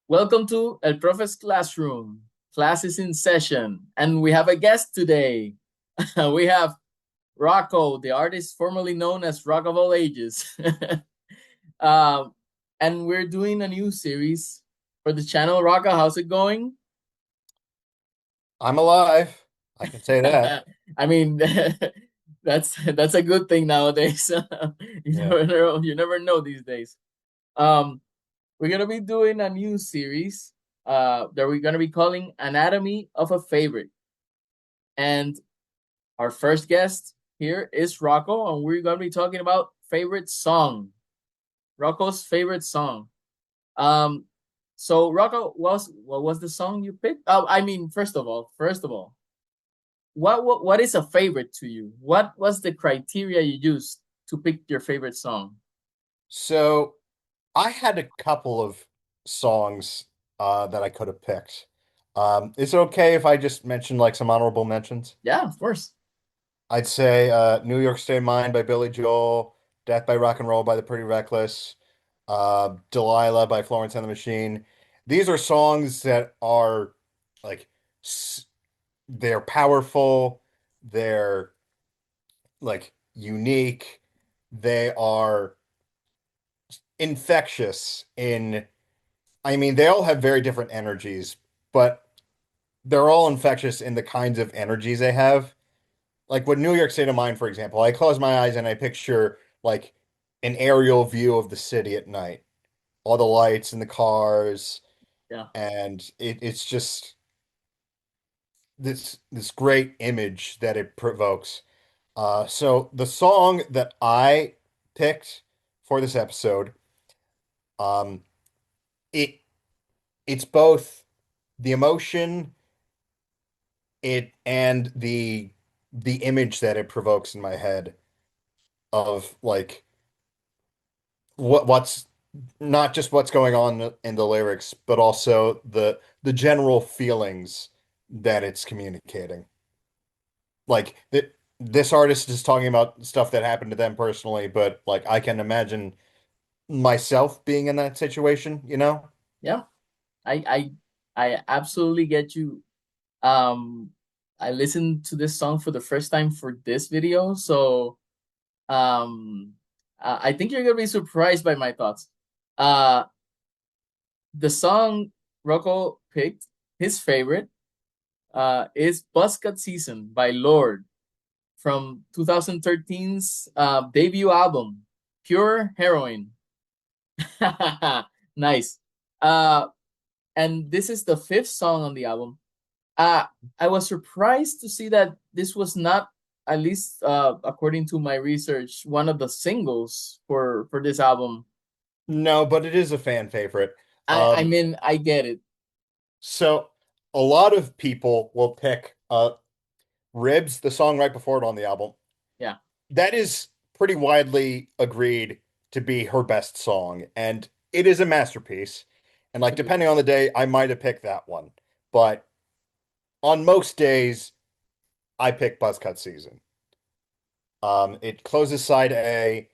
Welcome to El Profe's Classroom. Class is in session, and we have a guest today. We have Rocko, the artist formerly known as Rock of All Ages. um, and we're doing a new series for the channel. Rocko, how's it going? I'm alive. I can say that. I mean, that's a good thing nowadays. Yeah. You never know these days. Um, we're gonna be doing a new series that we're gonna be calling Anatomy of a Favorite. And our first guest here is Rocko, and we're gonna be talking about favorite song. Rocko's favorite song. Um, so Rocko, what was the song you picked? I mean, first of all, what is a favorite to you? What was the criteria you used to pick your favorite song? So I had a couple of songs that I could have picked. Is it okay if I just mention like some honorable mentions? Yeah, of course. I'd say New York State of Mind by Billy Joel, Death by Rock and Roll by the Pretty Reckless, Delilah by Florence and the Machine. These are songs that are like s- they're powerful, they're like unique, they are infectious in I mean they all have very different energies, but they're all infectious in the kinds of energies they have. Like with New York State of Mind, for example, I close my eyes and I picture like an aerial view of the city at night, all the lights and the cars, Yeah. and it's just this great image that it provokes. So the song that I picked for this episode, um, it it's both the emotion it and the image that it provokes in my head of like what's not just what's going on in the lyrics, but also the general feelings that it's communicating. Like that this artist is talking about stuff that happened to them personally, but like I can imagine myself being in that situation, you know? Yeah. I I I absolutely get you. Um, I listened to this song for the first time for this video, so um, I think you're gonna be surprised by my thoughts. Uh, the song Rocco picked, his favorite, is "Buzzcut Season" by Lorde from 2013's debut album, Pure Heroine. Nice. Uh, and this is the fifth song on the album. Uh, I was surprised to see that this was not, at least according to my research, one of the singles for this album. No, but it is a fan favorite. I Um, mean, I get it. so a lot of people will pick Ribs, the song right before it on the album. Yeah. That is pretty widely agreed to be her best song, and it is a masterpiece. And like Agreed. depending on the day, I might have picked that one. But on most days, I pick Buzzcut Season. It closes side A.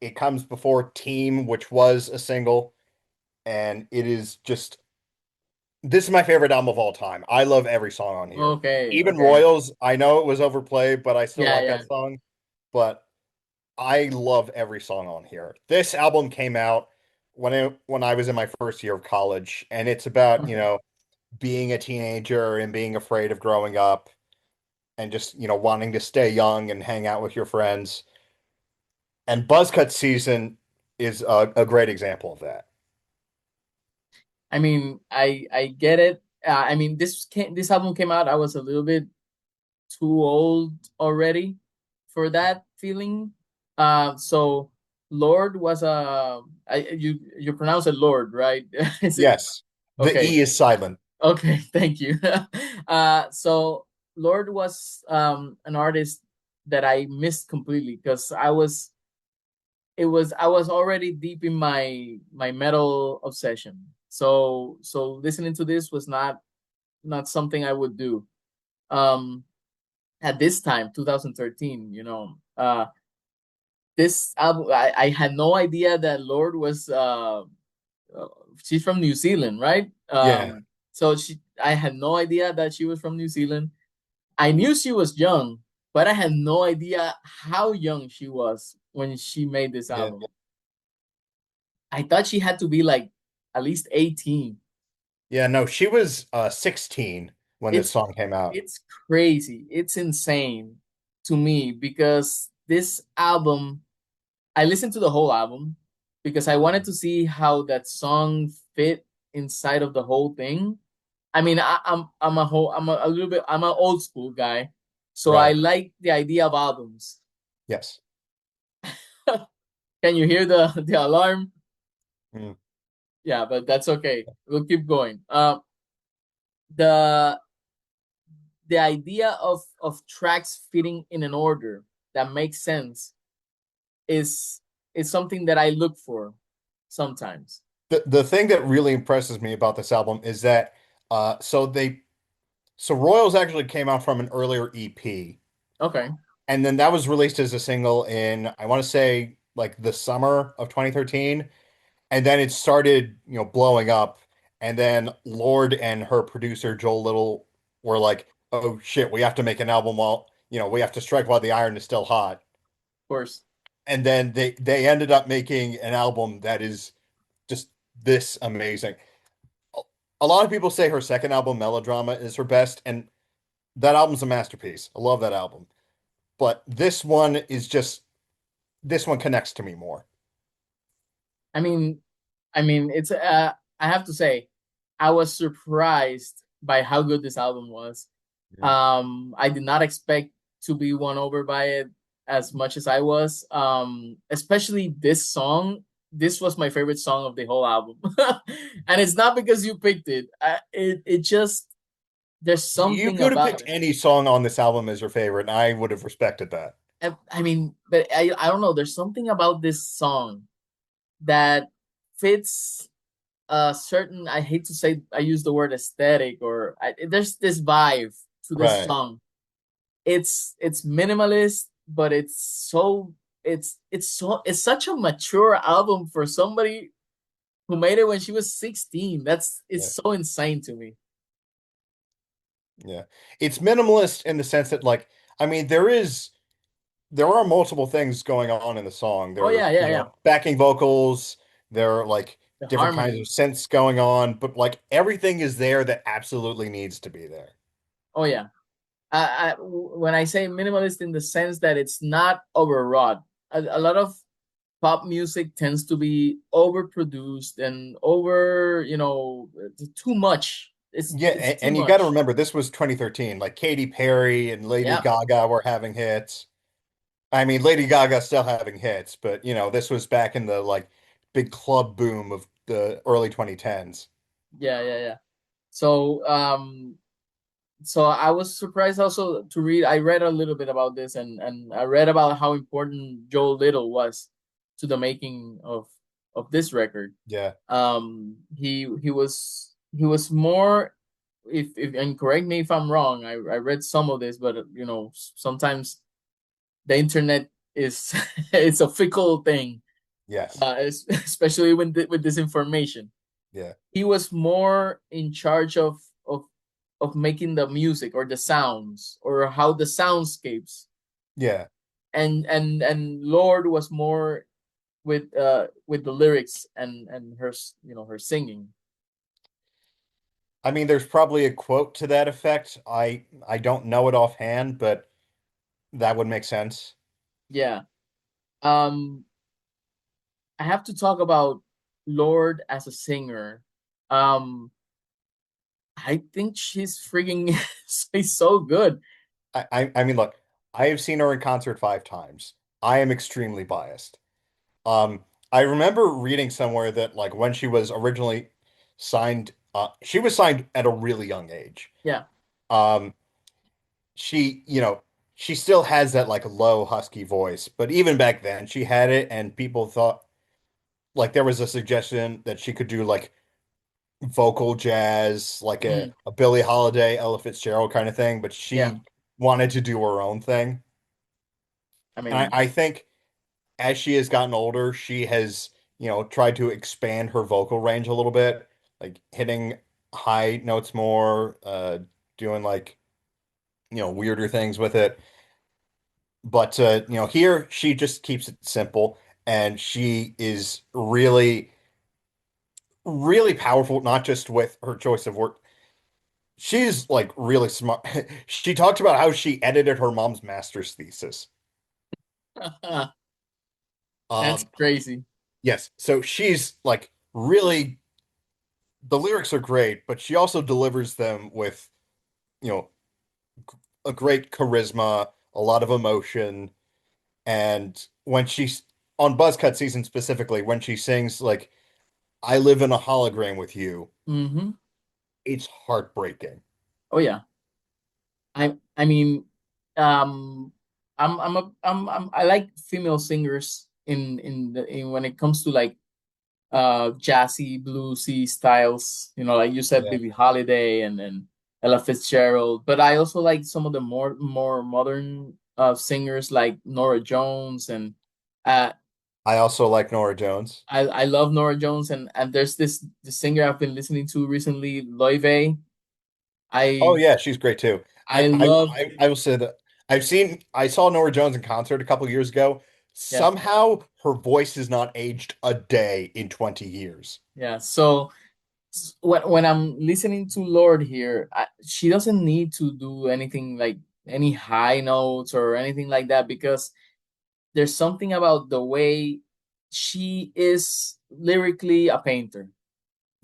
It comes before Team, which was a single, and it is just this is my favorite album of all time. I love every song on here. Okay. Even Okay. Royals, I know it was overplayed, but I still Yeah. like Yeah. that song. But I love every song on here. This album came out when I was in my first year of college, and it's about, Okay. being a teenager and being afraid of growing up and just, wanting to stay young and hang out with your friends. And Buzzcut Season is a great example of that. I mean, I get it. I mean, this album came out. I was a little bit too old already for that feeling. So Lord was you pronounce it Lord, right? Is it Yes, the okay? E is silent. Okay, thank you. So Lord was an artist that I missed completely because I was already deep in my metal obsession. So listening to this was not something I would do. Um, at this time 2013, this album, I had no idea that Lord was uh, she's from New Zealand, right? Yeah, So I had no idea that she was from New Zealand. I knew she was young, but I had no idea how young she was when she made this yeah. album. I thought she had to be like at least 18. Yeah, no, she was 16 when this It's song came out. it's crazy. It's insane to me because this album, I listened to the whole album because I wanted to see how that song fit inside of the whole thing. I mean, I'm a little bit I'm an old school guy, so I Right. like the idea of albums. Yes. Can you hear the alarm? Mm. Yeah, but that's okay. We'll keep going. The the idea of tracks fitting in an order that makes sense is is something that I look for sometimes. The thing that really impresses me about this album is that so Royals actually came out from an earlier EP, Okay, and then that was released as a single in, I want to say, like the summer of 2013, and then it started, blowing up, and then Lorde and her producer Joel Little were like, "Oh shit, we have to make an album while, we have to strike while the iron is still hot." of course. And then they ended up making an album that is just this amazing. A lot of people say her second album, Melodrama, is her best, and that album's a masterpiece. I love that album. But this one connects to me more. I mean, it's I have to say, I was surprised by how good this album was. Yeah. I did not expect to be won over by it as much as I was. Especially this song. This was my favorite song of the whole album, and it's not because you picked it. It just there's You something could have about picked it. any song on this album as your favorite, and I would have respected that. I mean, but I don't know. There's something about this song that fits a certain. I hate to say I use the word aesthetic there's this vibe to this Right. song. It's minimalist, but it's such a mature album for somebody who made it when she was 16. It's Yeah. so insane to me. Yeah. It's minimalist in the sense that, like, I mean, there are multiple things going on in the song. Oh There are, yeah, yeah, yeah. backing vocals, there are like The different kinds of harmonies. synths going on, but like everything is there that absolutely needs to be there. Oh yeah. When I say minimalist in the sense that it's not overwrought. A lot of pop music tends to be overproduced and too much. Yeah, It's too and you got to much. remember this was 2013. Like Katy Perry and Lady Yeah, Gaga were having hits. I mean, Lady Gaga still having hits, but this was back in the like big club boom of the early 2010s. yeah, yeah, yeah. So so I was surprised also to read. I read a little bit about this, and I read about how important Joel Little was to the making of this record. Yeah. He was more, if and correct me if I'm wrong. I read some of this, but sometimes the internet is it's a fickle thing, Yes. especially with this information. Yeah. He was more in charge of making the music or the sounds or how the soundscapes, Yeah. and Lord was more with the lyrics and her singing. I mean, there's probably a quote to that effect. I don't know it offhand, but that would make sense. Yeah. um I have to talk about Lord as a singer. um I think she's freaking she's so good. I mean, look, I have seen her in concert 5 times. I am extremely biased. I remember reading somewhere that like when she was originally signed, she was signed at a really young age. Yeah. Um, she still has that like low husky voice, but even back then she had it, and people thought like there was a suggestion that she could do like vocal jazz, like a, Mm, a Billie Holiday, Ella Fitzgerald kind of thing, but yeah. she wanted to do her own thing. I And mean, I think as she has gotten older, she has, tried to expand her vocal range a little bit, like hitting high notes more, doing like, weirder things with it. But here she just keeps it simple, and she is really, really powerful, not just with her choice of word. She's like really smart. She talked about how she edited her mom's master's thesis. That's Um, crazy. yes, so she's like really, the lyrics are great, but she also delivers them with, you know, a great charisma, a lot of emotion, and when she's on Buzzcut season specifically, when she sings like "I live in a hologram with you," Hmm. it's heartbreaking. Oh yeah. I mean, um, I like female singers in when it comes to like jazzy bluesy styles. You know, like you said, Yeah. Billie Holiday and Ella Fitzgerald. But I also like some of the more modern singers like Nora Jones and uh, I also like Nora Jones. I love Nora Jones and there's the singer I've been listening to recently, Loive. Oh I yeah, she's great too. I love I will say that I saw Nora Jones in concert a couple years ago. yeah. Somehow her voice has not aged a day in 20 years. Yeah. So when I'm listening to Lord here, she doesn't need to do anything like any high notes or anything like that because there's something about the way she is lyrically a painter.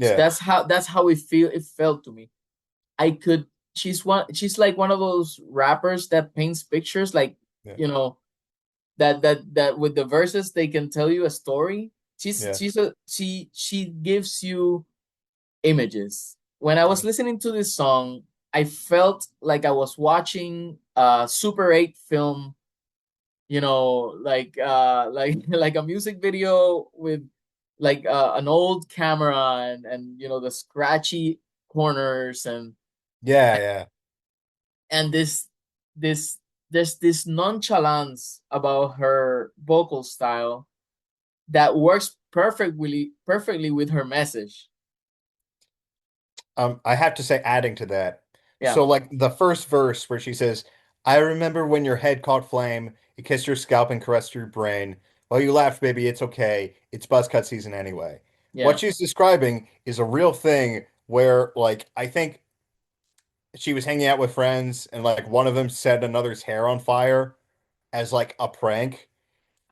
So Yeah, that's how it felt to me. I could she's like one of those rappers that paints pictures like yeah, you know that with the verses they can tell you a story. yeah, She gives you images. When I was yeah. listening to this song, I felt like I was watching a Super 8 film, like a music video with like an old camera and the scratchy corners Yeah, yeah. and this there's this nonchalance about her vocal style that works perfectly with her message. I have to say, adding to that, Yeah, so like the first verse where she says, "I remember when your head caught flame, it kissed your scalp and caressed your brain. Well, you laughed, baby. It's okay. It's buzzcut season anyway." What yeah. she's describing is a real thing where, like, I think she was hanging out with friends, and like one of them set another's hair on fire as like a prank,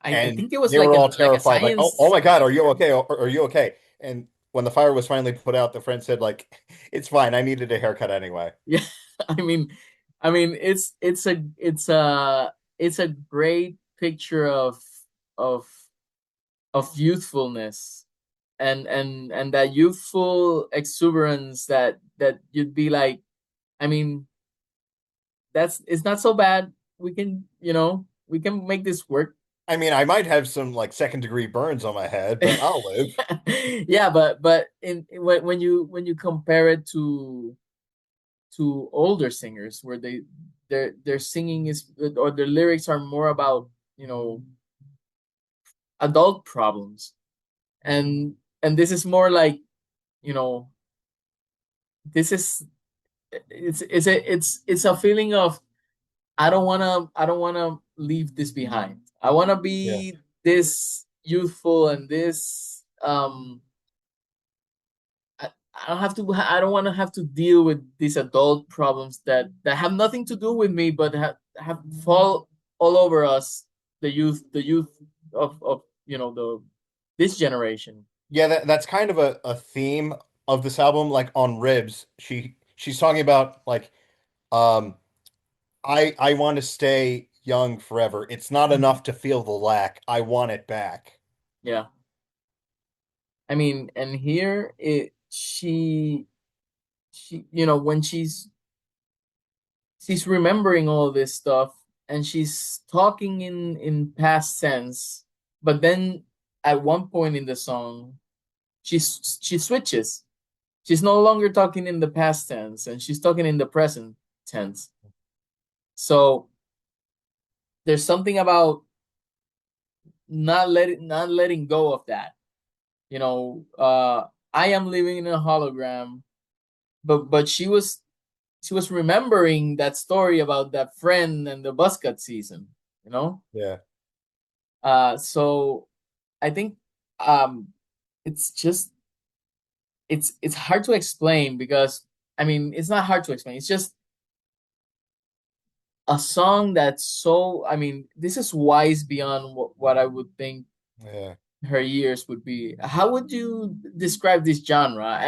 I and think it was they were all like a terrified, like, "Oh science. my God, are you okay? Are you okay?" And when the fire was finally put out, the friend said, like, "It's fine. I needed a haircut anyway." Yeah, I mean, it's a great picture of of youthfulness and that youthful exuberance that you'd be like, I mean, that's it's not so bad. We can make this work. I mean, I might have some like second degree burns on my head, but I'll live. Yeah, but when you compare it to older singers where their singing is or their lyrics are more about adult problems and this is more like you know this is it's a feeling of I don't want to leave this behind. I want to Yeah. be this youthful and this I don't have to I don't want to have to deal with these adult problems that have nothing to do with me but have fall all over us, the youth of the this generation. Yeah, that's kind of a theme of this album. Like on Ribs, she's talking about like um I want to stay young forever. It's not Mhm. enough to feel the lack. I want it back. Yeah, I mean, and here it she when she's remembering all this stuff and she's talking in past tense, but then at one point in the song she switches. She's no longer talking in the past tense and she's talking in the present tense. So there's something about not letting go of that. you know, I am living in a hologram, but she was remembering that story about that friend and the Buzzcut season, you know. Yeah. So I think um, it's just it's hard to explain because I mean it's not hard to explain. It's just a song that's so. I mean, this is wise beyond what I would think Yeah. her years would be. How would you describe this genre?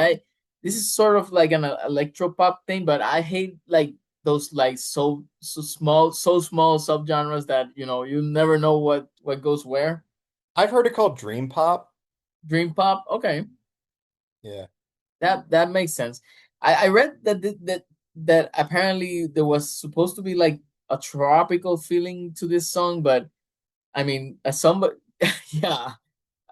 This is sort of like an electro pop thing, but I hate like those like so small subgenres that you never know what goes where. I've heard it called Dream Pop. Dream pop, okay, Yeah. that makes sense. I read that apparently there was supposed to be like a tropical feeling to this song, but I mean, as somebody, yeah.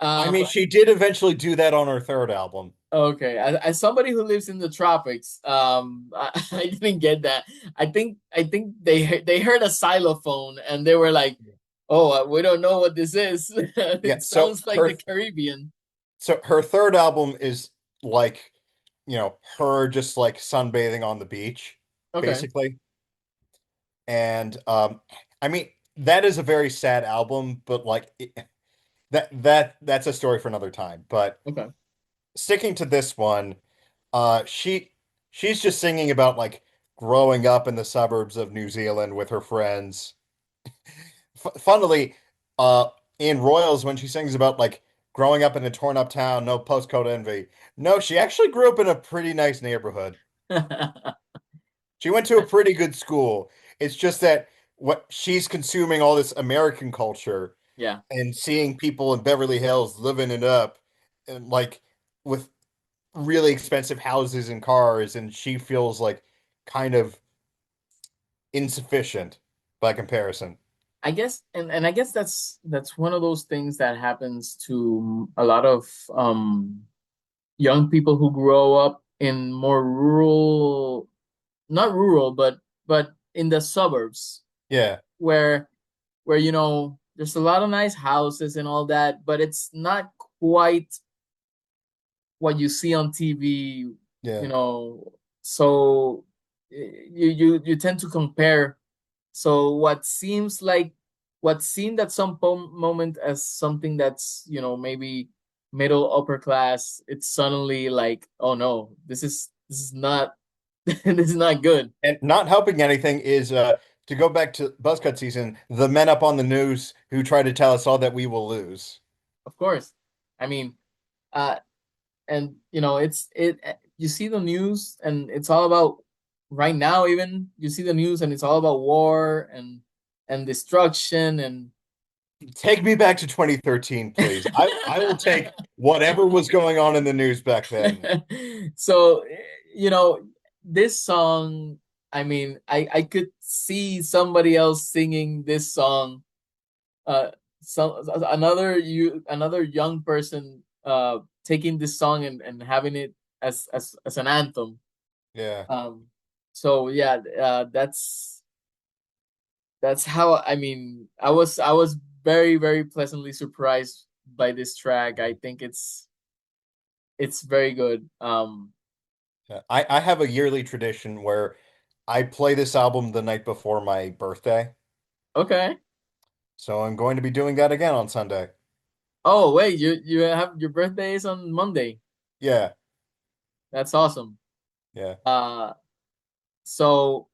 I mean, Um, she did eventually do that on her third album. Okay, as somebody who lives in the tropics, I didn't get that. I think they heard a xylophone and they were like, "Oh, we don't know what this is." Yeah, It sounds like the Caribbean. so her third album is like, her just like sunbathing on the beach, Okay, basically. And I mean, that is a very sad album, but like that's a story for another time. But okay. sticking to this one, she's just singing about like growing up in the suburbs of New Zealand with her friends. F Funnily, uh, in Royals, when she sings about like growing up in a torn up town, no postcode envy. No, she actually grew up in a pretty nice neighborhood. She went to a pretty good school. It's just that what she's consuming all this American culture Yeah, and seeing people in Beverly Hills living it up and like with really expensive houses and cars, and she feels like kind of insufficient by comparison. I guess, and I guess that's one of those things that happens to a lot of young people who grow up in more rural, not rural, but in the suburbs Yeah, where there's a lot of nice houses and all that, but it's not quite what you see on TV, yeah. you know. So you tend to compare. So what seemed at some moment as something that's maybe middle upper class, it's suddenly like, oh no, this is not this is not good. And not helping anything is to go back to Buzzcut season, the men up on the news who try to tell us all that we will lose. Of course, I mean, uh, and you see the news and it's all about right now. Even you see the news and it's all about war and destruction and Take me back to 2013, please. I will take whatever was going on in the news back then. so you know this song, I mean, I could see somebody else singing this song, uh another young person taking this song and having it as an anthem. Yeah. So yeah, that's how, I mean, I was very, very pleasantly surprised by this track. I think it's very good. Yeah. I have a yearly tradition where I play this album the night before my birthday. Okay. So I'm going to be doing that again on Sunday. Oh wait, you have your birthday is on Monday. Yeah. That's awesome. Yeah. Uh, so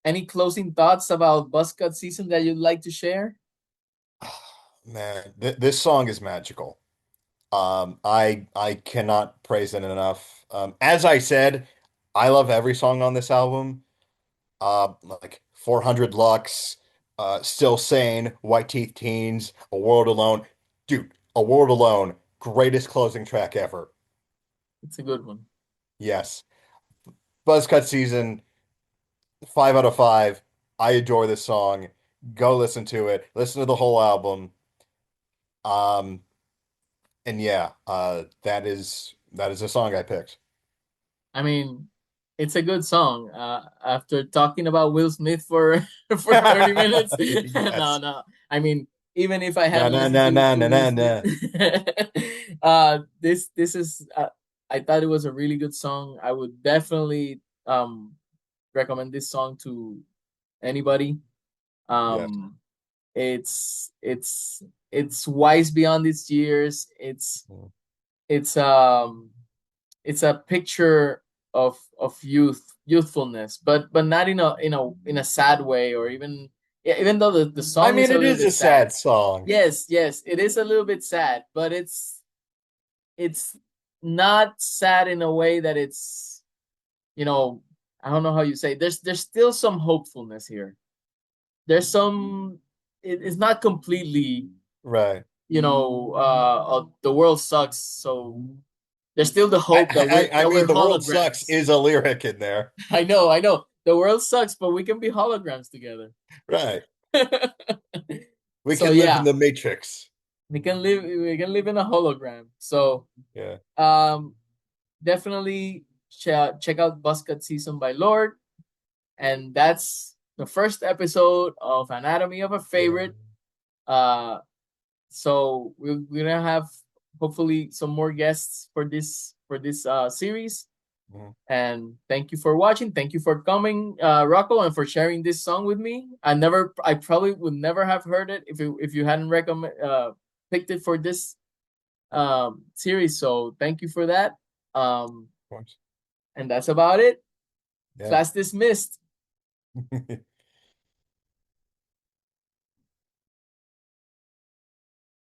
any closing thoughts about Buzzcut season that you'd like to share? Man, th this song is magical. I cannot praise it enough. As I said, I love every song on this album. Like 400 Lux, Still Sane, White Teeth Teens, A World Alone. Dude, A World Alone, greatest closing track ever. It's a good one. Yes. Buzzcut season, 5 out of 5. I adore this song. Go listen to it. Listen to the whole album. Um, and yeah, that is a song I picked. I mean, it's a good song. After talking about Will Smith for for 30 minutes, no, Yes. no. I mean, even if I Na hadn't na listened na na to na na this. na. This is I thought it was a really good song. I would definitely recommend this song to anybody. Yes. Um, it's it's it's wise beyond its years. Mm. It's it's a picture of youthfulness, but not in a sad way, or even, yeah, even though the I song is mean, a it little is a bit sad. sad song. Yes, yes, it is a little bit sad, but it's not sad in a way that it's, you know, I don't know how you say. There's still some hopefulness here. There's some. It's not completely, Right. the world sucks. So there's still the I, hope that I mean, we're the world sucks holograms. is a lyric in there. I know. The world sucks, but we can be holograms together. Right. We So can live in yeah, the Matrix. we can live in a hologram. So Yeah. um definitely check out Buzzcut season by Lorde, and that's the first episode of Anatomy of a Yeah. Favorite. Uh so we're gonna have hopefully some more guests for this series. Mhm. And thank you for watching. Thank you for coming, Rocko, and for sharing this song with me. I probably would never have heard it if you hadn't picked it for this series. So thank you for that. Um, Of course. and that's about it. Yeah. Class dismissed.